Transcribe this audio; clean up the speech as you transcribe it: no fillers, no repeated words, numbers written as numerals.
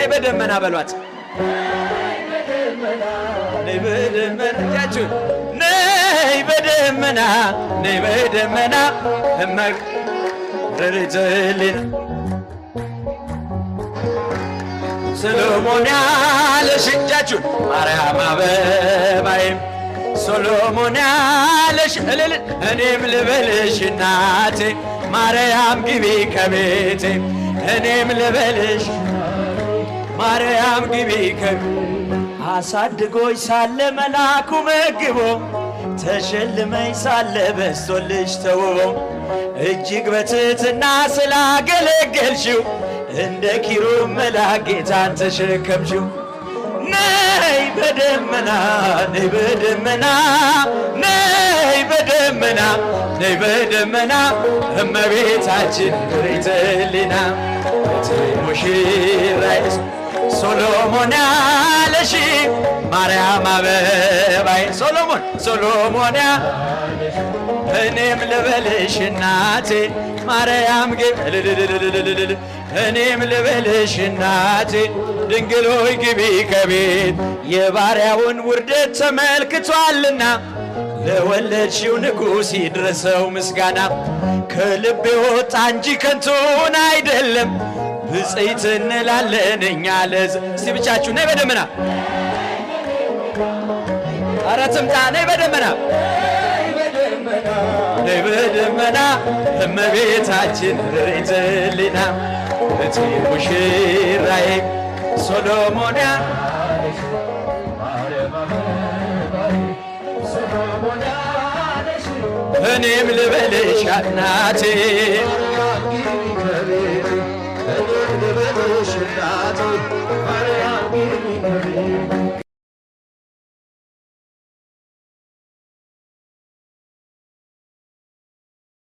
ነይ በደመና በሏት ነይ በደመና እጃችሁን ነይ በደመና ነይ በደመና እመቅ ረድኤትህን ሰሎሞን ያለሽ እጃችሁን ማርያም አበባዬም ሰሎሞን ያለሽ እልል እኔም ልበልሽ እናቴ ማርያም ግቢ ከቤቴ እኔም ልበልሽ ማርያም ግቢ አሳድጎኝ ሳለ መላኩ መግቦ ተሸልመኝ ሳለ በስቶልሽ ተውቦ እጅግ በትሕትና ስላገለገልሽው እንደ ኪሩብ መልአክ ጌታን ተሸከምሽው ነይ በደመና ነይ በደመና ነይ በደመና ነይ በደመና እመቤታችን ርኢትህሊና ሙሽራዬ ሰሎሞን ያለሽ ማርያም አበባዬ ሰሎሞን እኔም ልበልሽ እናቴ ማርያም ግቢ እኔም ልበልሽ እናቴ ድንግል ሆይ ግቢ ከቤት የባሪያውን ውርደት ተመልክቷልና ለወለድሽው ንጉሥ ይድረሰው ምስጋና ከልብ የወጣ እንጂ ከንቱን አይደለም ብፅዕት እንላለን እኛ እስቲ ብቻችሁ ነይ በደመና ኧረ ትምጣ ነይ በደመና ነይ በደመና እመቤታችን ርኢትህሊና እቴ ሙሽራዬ ሰሎሞን እኔም ልበልሽ እናቴ